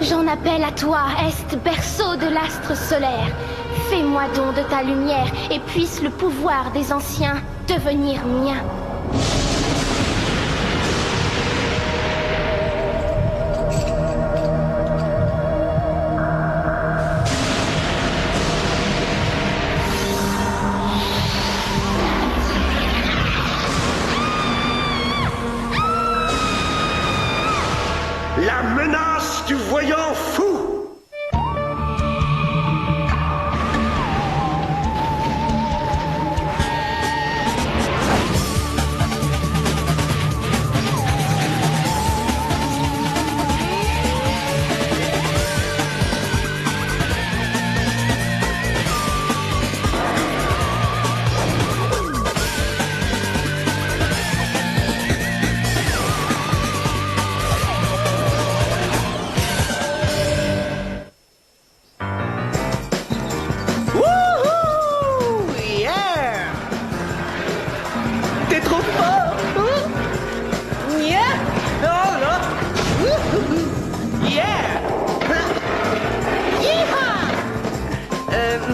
J'en appelle à toi, Est, berceau de l'astre solaire. Fais-moi don de ta lumière et puisse le pouvoir des anciens devenir mien. La menace du voyant fou!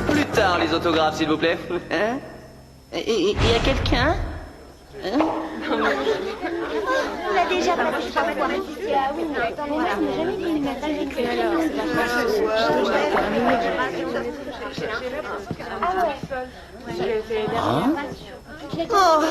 Plus tard, les autographes, s'il vous plaît. Hein? Il y a quelqu'un? Hein? On l'a déjà passé 3 fois. Ah oui, mais attends, moi, je n'ai jamais vu une Oh,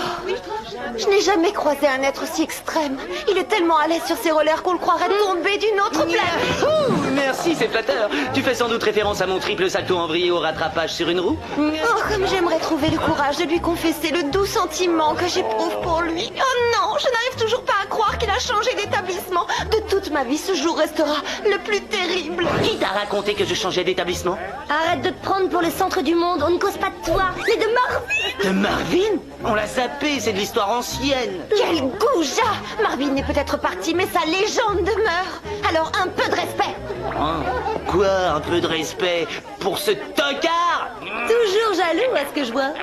je n'ai jamais croisé un être aussi extrême. Il est tellement à l'aise sur ses rollers qu'on le croirait tomber d'une autre planète. Ouh, merci, c'est flatteur. Tu fais sans doute référence à mon triple salto en vrille au rattrapage sur une roue? Oh, comme j'aimerais trouver le courage de lui confesser le doux sentiment que j'éprouve pour lui. Oh non, je n'arrive toujours pas à croire qu'il a changé d'établissement. De toute ma vie, ce jour restera le plus terrible. Qui t'a raconté que je changeais d'établissement? Arrête de te prendre pour le centre du monde, on ne cause pas de toi, mais de Marvin. De Marvin? On l'a zappé, c'est de l'histoire ancienne. Quel goujat! Marvin est peut-être parti, mais sa légende demeure. Alors un peu de respect. Hein? Quoi, un peu de respect pour ce tocard? Toujours jaloux à ce que je vois.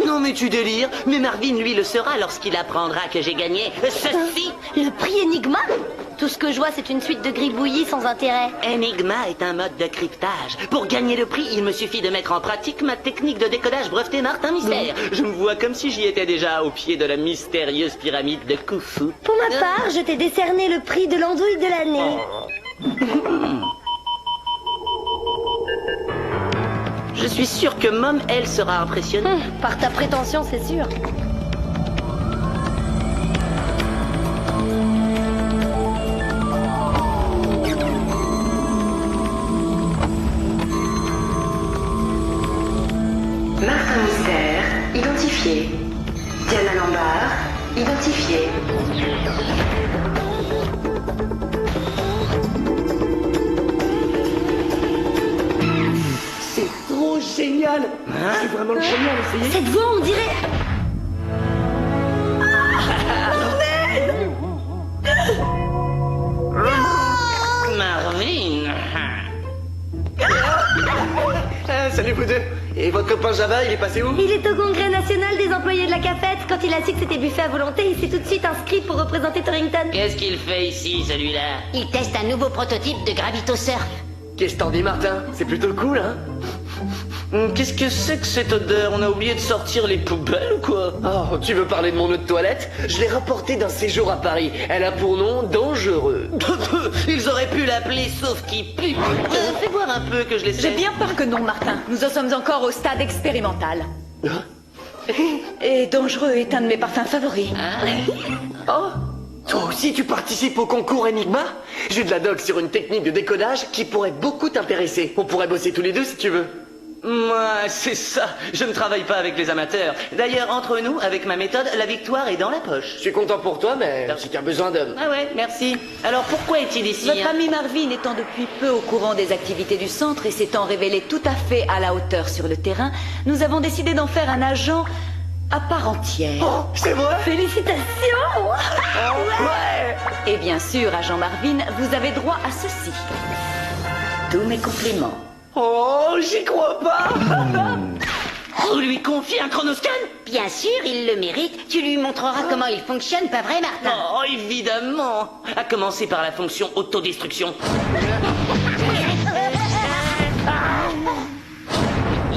Non mais tu délires. Mais Marvin, lui, le sera lorsqu'il apprendra que j'ai gagné ceci. Le prix Enigma? Tout ce que je vois, c'est une suite de gribouillis sans intérêt. Enigma est un mode de cryptage. Pour gagner le prix, il me suffit de mettre en pratique ma technique de décodage brevetée Martin Mystère. Je me vois comme si j'y étais déjà au pied de la mystérieuse pyramide de Khufu. Pour ma part, je t'ai décerné le prix de l'andouille de l'année. Je suis sûr que Mom, elle, sera impressionnée. Par ta prétention, c'est sûr. Martin Mystère, identifié. Diana Lambert, identifié. C'est trop génial! C'est vraiment le premier à l'essayer. Cette voix, on dirait... Marvin. Salut vous deux! Et votre copain Java, il est passé où? Il est au congrès national des employés de la cafette. Quand il a su que c'était buffet à volonté, il s'est tout de suite inscrit pour représenter Torrington. Qu'est-ce qu'il fait ici, celui-là? Il teste un nouveau prototype de gravitosurf. Qu'est-ce que t'en dis, Martin? C'est plutôt cool, hein? Qu'est-ce que c'est que cette odeur? On a oublié de sortir les poubelles ou quoi? Oh, tu veux parler de mon eau de toilette? Je l'ai rapportée d'un séjour à Paris. Elle a pour nom Dangereux. Ils auraient pu l'appeler sauf qui pue. Fais voir un peu que je les sais. J'ai bien peur que non, Martin. Nous en sommes encore au stade expérimental. Et Dangereux est un de mes parfums favoris. Oh, toi aussi tu participes au concours Enigma? J'ai de la doc sur une technique de décodage qui pourrait beaucoup t'intéresser. On pourrait bosser tous les deux si tu veux. Moi, c'est ça. Je ne travaille pas avec les amateurs. D'ailleurs, entre nous, avec ma méthode, la victoire est dans la poche. Je suis content pour toi, mais j'ai qu'un besoin d'hommes. Ah ouais, merci. Alors pourquoi est-il ici? Votre ami Marvin étant depuis peu au courant des activités du centre et s'étant révélé tout à fait à la hauteur sur le terrain, nous avons décidé d'en faire un agent à part entière. Oh, c'est vrai? Félicitations! Ouais! Et bien sûr, agent Marvin, vous avez droit à ceci. Tous mes compliments. Oh, j'y crois pas! On lui confie un chronoscan? Bien sûr, il le mérite. Tu lui montreras comment il fonctionne, pas vrai, Martin? Oh, évidemment. À commencer par la fonction autodestruction.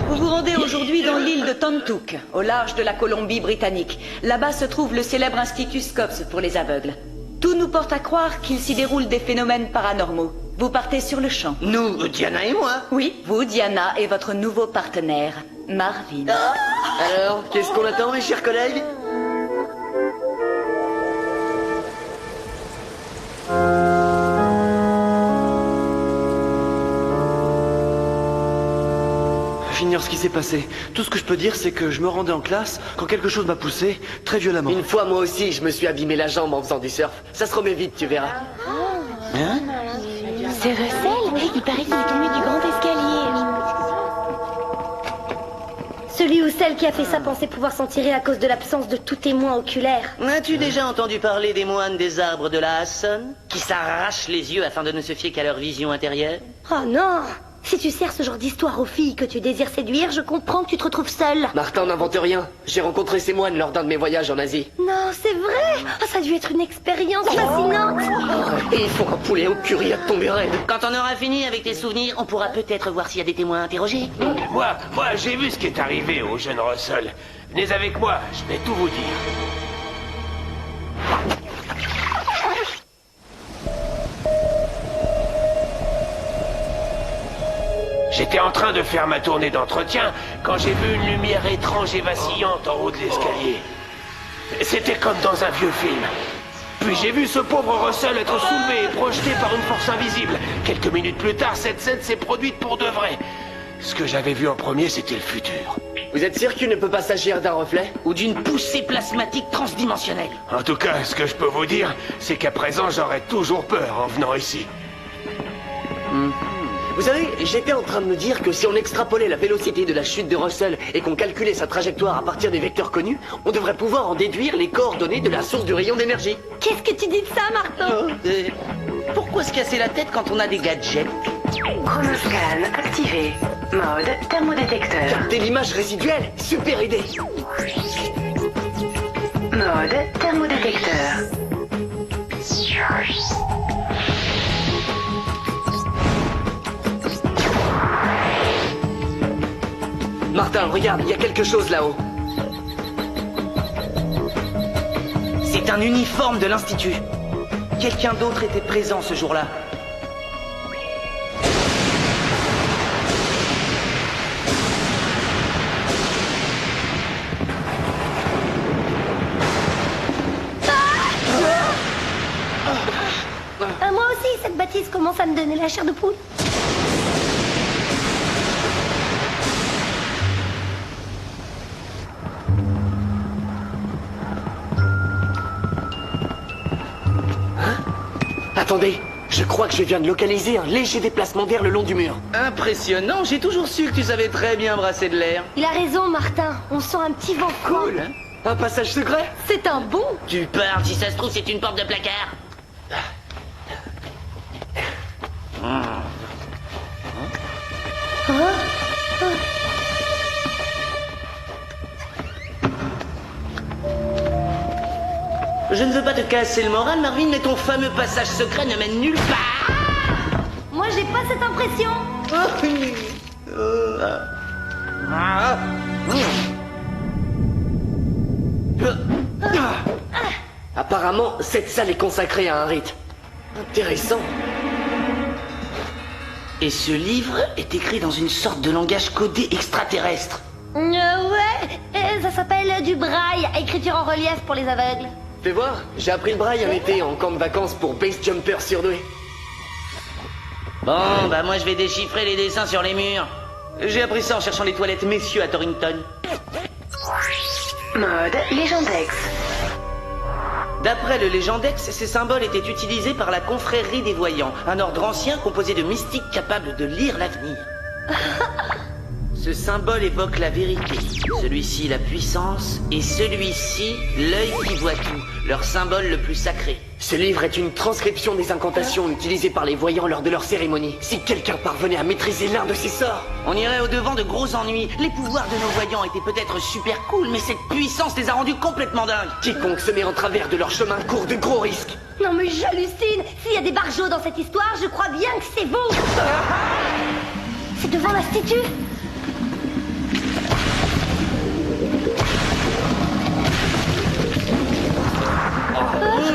Vous vous rendez aujourd'hui dans l'île de Tantuk, au large de la Colombie-Britannique. Là-bas se trouve le célèbre institut Scopes pour les aveugles. Tout nous porte à croire qu'il s'y déroule des phénomènes paranormaux. Vous partez sur le champ. Nous, Diana et moi. Oui, vous, Diana, et votre nouveau partenaire, Marvin. Alors, qu'est-ce qu'on attend, mes chers collègues? Finir ce qui s'est passé. Tout ce que je peux dire, c'est que je me rendais en classe quand quelque chose m'a poussé très violemment. Une fois, moi aussi, je me suis abîmé la jambe en faisant du surf. Ça se remet vite, tu verras. Hein? C'est Russell. Il paraît qu'il est tombé du grand escalier. Celui ou celle qui a fait ça pensait pouvoir s'en tirer à cause de l'absence de tout témoin oculaire. As-tu déjà entendu parler des moines des arbres de la Hasson, qui s'arrachent les yeux afin de ne se fier qu'à leur vision intérieure? Oh non! Si tu sers ce genre d'histoire aux filles que tu désires séduire, je comprends que tu te retrouves seule. Martin n'invente rien. J'ai rencontré ces moines lors d'un de mes voyages en Asie. Non, c'est vrai. Oh, ça a dû être une expérience fascinante. Et ils font un poulet au curry à tomber raide. Quand on aura fini avec tes souvenirs, on pourra peut-être voir s'il y a des témoins interrogés. Moi, j'ai vu ce qui est arrivé au jeune Russell. Venez avec moi, je vais tout vous dire. J'étais en train de faire ma tournée d'entretien quand j'ai vu une lumière étrange et vacillante en haut de l'escalier. C'était comme dans un vieux film. Puis j'ai vu ce pauvre Russell être soulevé et projeté par une force invisible. Quelques minutes plus tard, cette scène s'est produite pour de vrai. Ce que j'avais vu en premier, c'était le futur. Vous êtes sûr qu'il ne peut pas s'agir d'un reflet? Ou d'une poussée plasmatique transdimensionnelle. En tout cas, ce que je peux vous dire, c'est qu'à présent, j'aurais toujours peur en venant ici. Vous savez, j'étais en train de me dire que si on extrapolait la vélocité de la chute de Russell et qu'on calculait sa trajectoire à partir des vecteurs connus, on devrait pouvoir en déduire les coordonnées de la source du rayon d'énergie. Qu'est-ce que tu dis de ça, Martin? Pourquoi se casser la tête quand on a des gadgets? Chronoscan activé. Mode thermodétecteur. Capter l'image résiduelle, super idée. Mode thermodétecteur. Martin, regarde, il y a quelque chose là-haut. C'est un uniforme de l'Institut. Quelqu'un d'autre était présent ce jour-là. Moi aussi, cette bâtisse commence à me donner la chair de poule. Attendez, je crois que je viens de localiser un léger déplacement d'air le long du mur. Impressionnant, j'ai toujours su que tu savais très bien brasser de l'air. Il a raison, Martin. On sent un petit vent froid. Cool, hein? Un passage secret? C'est un bon. Tu parles, si ça se trouve, c'est une porte de placard. Je ne veux pas te casser le moral, Marvin, mais ton fameux passage secret ne mène nulle part. Moi, j'ai pas cette impression. Apparemment, cette salle est consacrée à un rite. Intéressant. Et ce livre est écrit dans une sorte de langage codé extraterrestre. Ouais, ça s'appelle du braille, écriture en relief pour les aveugles. Fais voir, j'ai appris le braille un été en camp de vacances pour base jumper surdoué. Bon, bah moi je vais déchiffrer les dessins sur les murs. J'ai appris ça en cherchant les toilettes messieurs à Torrington. Mode Légendex. D'après le Légendex, ces symboles étaient utilisés par la confrérie des voyants, un ordre ancien composé de mystiques capables de lire l'avenir. Ce symbole évoque la vérité. Celui-ci, la puissance, et celui-ci, l'œil qui voit tout. Leur symbole le plus sacré. Ce livre est une transcription des incantations utilisées par les voyants lors de leur cérémonie. Si quelqu'un parvenait à maîtriser l'un de ces sorts... On irait au-devant de gros ennuis. Les pouvoirs de nos voyants étaient peut-être super cool, mais cette puissance les a rendus complètement dingues. Quiconque se met en travers de leur chemin court de gros risques. Non mais j'hallucine. S'il y a des barjots dans cette histoire, je crois bien que c'est vous. C'est devant l'Institut.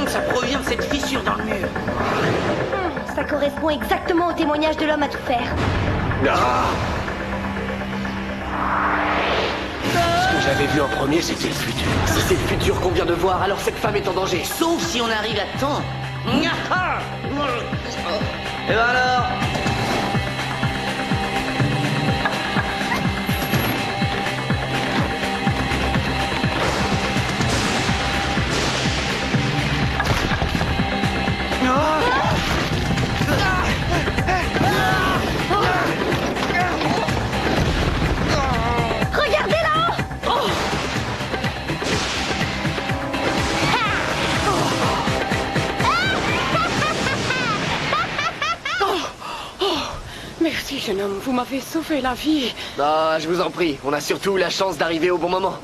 Ça provient de cette fissure dans le mur. Ça correspond exactement au témoignage de l'homme à tout faire. Ce que j'avais vu en premier, c'était le futur. Si c'est le futur qu'on vient de voir, alors cette femme est en danger. Sauf si on arrive à temps. Et ben alors... Regardez là. Merci, jeune homme, vous m'avez sauvé la vie. Ah, je vous en prie, on a surtout la chance d'arriver au bon moment.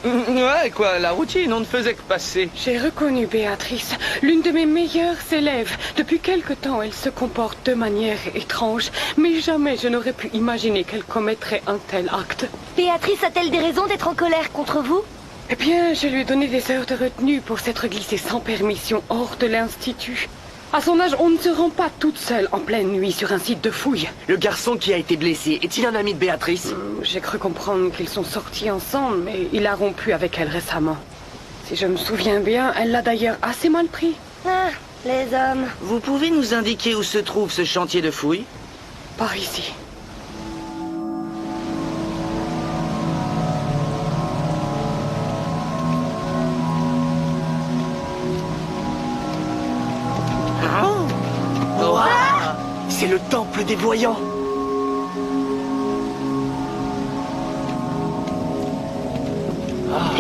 Ouais, quoi, la routine, on ne faisait que passer. J'ai reconnu Béatrice, l'une de mes meilleures élèves. Depuis quelque temps, elle se comporte de manière étrange, mais jamais je n'aurais pu imaginer qu'elle commettrait un tel acte. Béatrice a-t-elle des raisons d'être en colère contre vous? Eh bien, je lui ai donné des heures de retenue pour s'être glissée sans permission hors de l'Institut. À son âge, on ne se rend pas toute seule en pleine nuit sur un site de fouille. Le garçon qui a été blessé, est-il un ami de Béatrice? J'ai cru comprendre qu'ils sont sortis ensemble, mais il a rompu avec elle récemment. Si je me souviens bien, elle l'a d'ailleurs assez mal pris. Ah, les hommes. Vous pouvez nous indiquer où se trouve ce chantier de fouilles? Par ici. C'est le temple des voyants.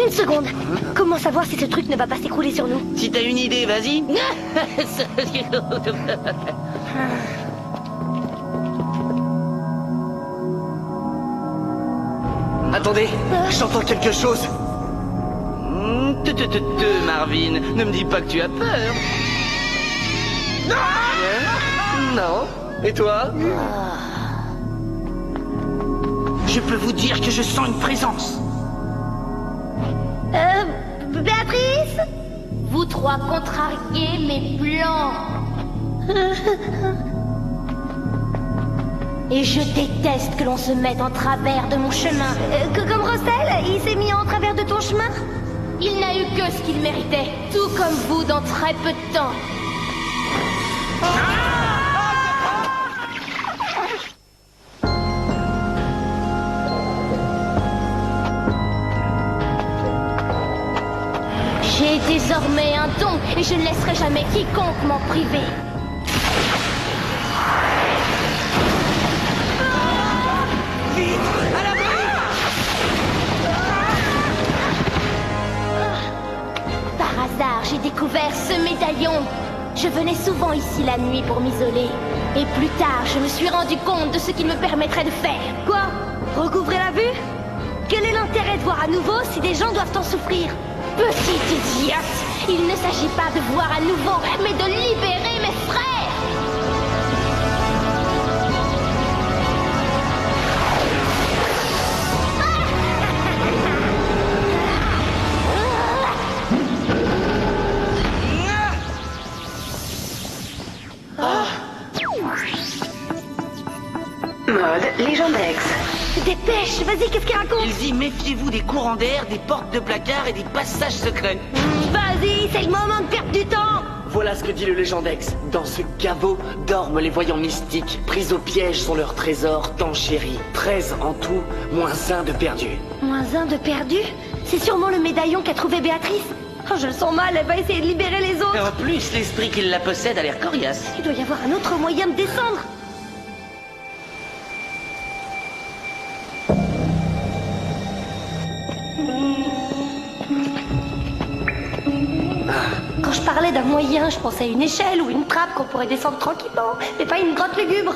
Une seconde. Comment savoir si ce truc ne va pas s'écrouler sur nous? Si t'as une idée, vas-y. Attendez, j'entends quelque chose. Marvin, ne me dis pas que tu as peur. Non. Et toi? Je peux vous dire que je sens une présence. Béatrice? Vous trois contrariez mes plans. Et je déteste que l'on se mette en travers de mon chemin. Comme Rossel, il s'est mis en travers de ton chemin? Il n'a eu que ce qu'il méritait, tout comme vous dans très peu de temps. J'ai désormais un don et je ne laisserai jamais quiconque m'en priver. Par hasard, j'ai découvert ce médaillon. Je venais souvent ici la nuit pour m'isoler. Et plus tard, je me suis rendu compte de ce qu'il me permettrait de faire. Quoi? Recouvrer la vue? Quel est l'intérêt de voir à nouveau si des gens doivent en souffrir? Petite idiote! Il ne s'agit pas de voir à nouveau, mais de libérer mes frères! Mode Légendex. Dépêche, vas-y, qu'est-ce qu'il raconte? Il dit méfiez-vous des courants d'air, des portes de placard et des passages secrets. Vas-y, c'est le moment de perdre du temps! Voilà ce que dit le Légendex. Dans ce caveau dorment les voyants mystiques. Pris au piège sont leurs trésors tant chéris. 13 en tout, moins 1 de perdu. Moins 1 de perdu? C'est sûrement le médaillon qu'a trouvé Béatrice. Oh, je le sens mal, elle va essayer de libérer les autres. Et en plus, l'esprit qui la possède a l'air coriace. Il doit y avoir un autre moyen de descendre. je parlais d'un moyen, je pensais à une échelle ou une trappe qu'on pourrait descendre tranquillement, mais pas une grotte lugubre.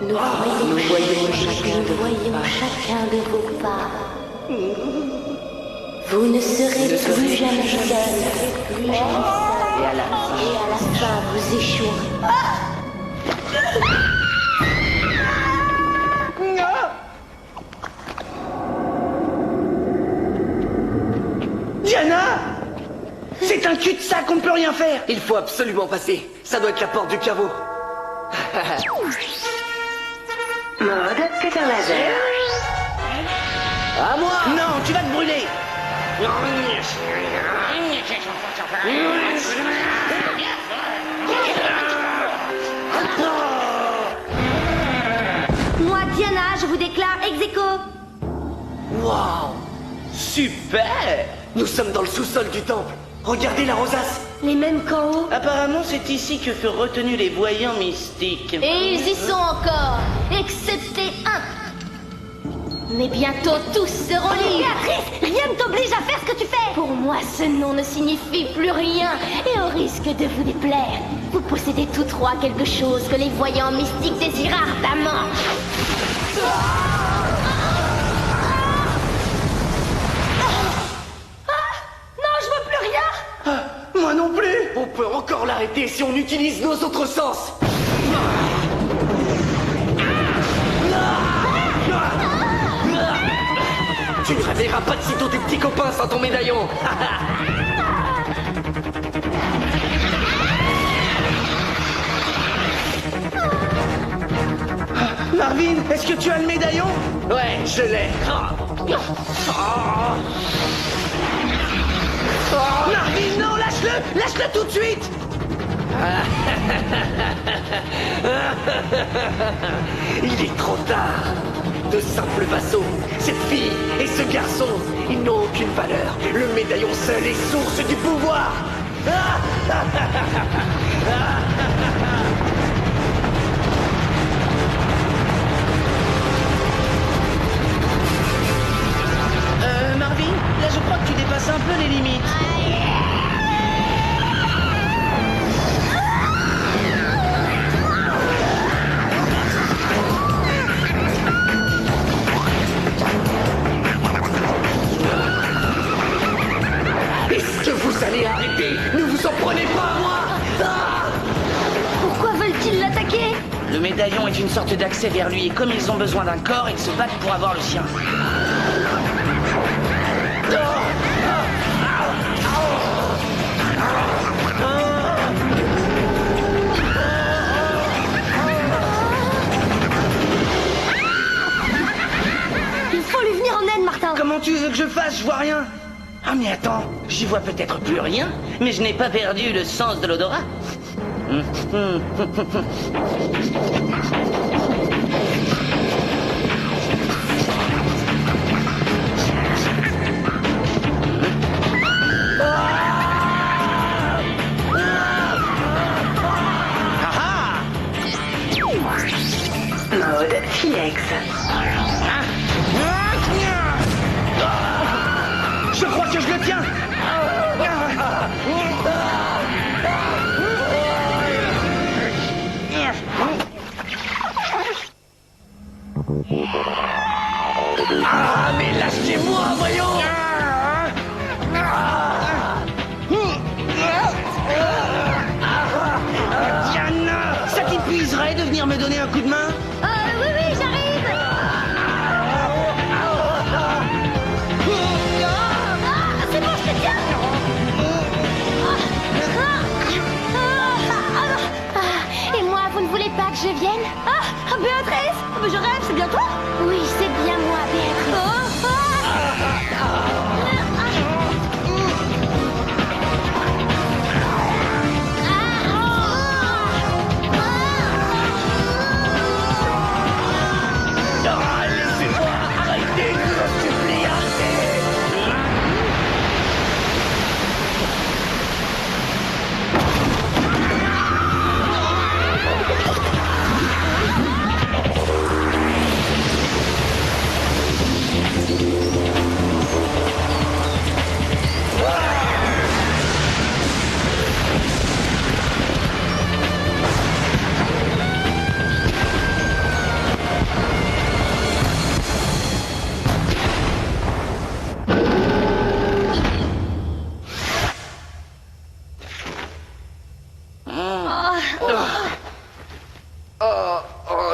Nous voyons chacun de vos pas. Vous ne serez plus jamais seul. Et à la fin, vous échouerez. Diana! C'est un cul-de-sac, on ne peut rien faire. Il faut absolument passer. Ça doit être la porte du caveau. Mode cutter laser. À moi! Non, tu vas te brûler. Moi, Diana, je vous déclare ex aequo. Waouh! Super. Nous sommes dans le sous-sol du temple. Regardez la rosace. Les mêmes qu'en haut. Apparemment, c'est ici que furent retenus les voyants mystiques. Et ils y sont encore, excepté un. Mais bientôt tous seront libres. Béatrice, rien ne t'oblige à faire ce que tu fais. Pour moi, ce nom ne signifie plus rien. Et au risque de vous déplaire, vous possédez tous trois quelque chose que les voyants mystiques désirent ardemment. Non, je vois plus rien. Moi non plus. On peut encore l'arrêter si on utilise nos autres sens. Tu ne réveilleras pas de sitôt tes petits copains sans ton médaillon. Marvin, est-ce que tu as le médaillon? Ouais, je l'ai. Marvin, non, lâche-le! Lâche-le tout de suite! Il est trop tard. De simples vassaux, cette fille et ce garçon, ils n'ont aucune valeur. Le médaillon seul est source du pouvoir. Marvin, là je crois que tu dépasses un peu les limites. Est-ce que vous allez arrêter? Ne vous en prenez pas à moi. Pourquoi veulent-ils l'attaquer? Le médaillon est une sorte d'accès vers lui et comme ils ont besoin d'un corps, ils se battent pour avoir le sien. Il faut lui venir en aide, Martin. Comment tu veux que je fasse? Je vois rien. Ah mais attends, j'y vois peut-être plus rien, mais je n'ai pas perdu le sens de l'odorat. Mode T-X. Je crois que je le tiens. Ah, mais lâchez-moi, voyons. Diana, ça t'épuiserait de venir me donner un coup de main? Oui, j'arrive. C'est bon, je te tiens. Et moi, vous ne voulez pas que je vienne? Béatrice, mais je rêve, c'est bien toi? Oui, c'est bien moi, Béatrice.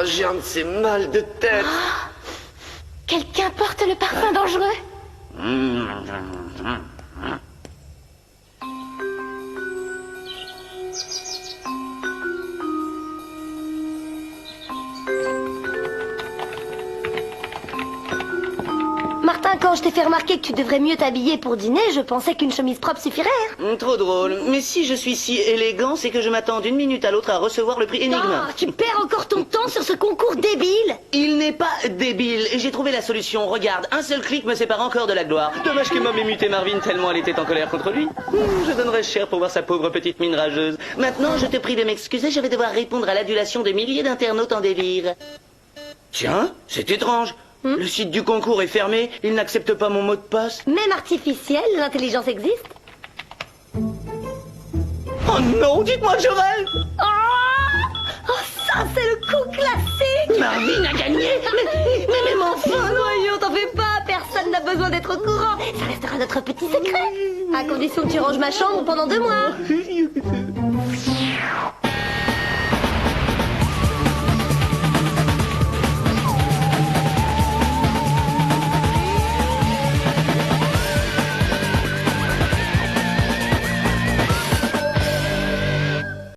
J'ai un de ces mal de tête. Quelqu'un porte le parfum dangereux? Martin, quand je t'ai fait remarquer que tu devrais mieux t'habiller pour dîner, je pensais qu'une chemise propre suffirait. Trop drôle. Mais si je suis si élégant, c'est que je m'attends d'une minute à l'autre à recevoir le prix Enigma. Tu perds encore ton temps sur ce concours débile. Il n'est pas débile. J'ai trouvé la solution. Regarde, un seul clic me sépare encore de la gloire. Dommage que m'ait muté Marvin tellement elle était en colère contre lui. Je donnerais cher pour voir sa pauvre petite mine rageuse. Maintenant, je te prie de m'excuser, je vais devoir répondre à l'adulation de milliers d'internautes en délire. Tiens, c'est étrange. Le site du concours est fermé, il n'accepte pas mon mot de passe. Même artificielle, l'intelligence existe. Oh non, dites-moi que je rêve. Oh, ça c'est le coup classique. Marvin a gagné. Mais enfin, Voyons, t'en fais pas, personne n'a besoin d'être au courant. Ça restera notre petit secret. À condition que tu ranges ma chambre pendant 2 mois.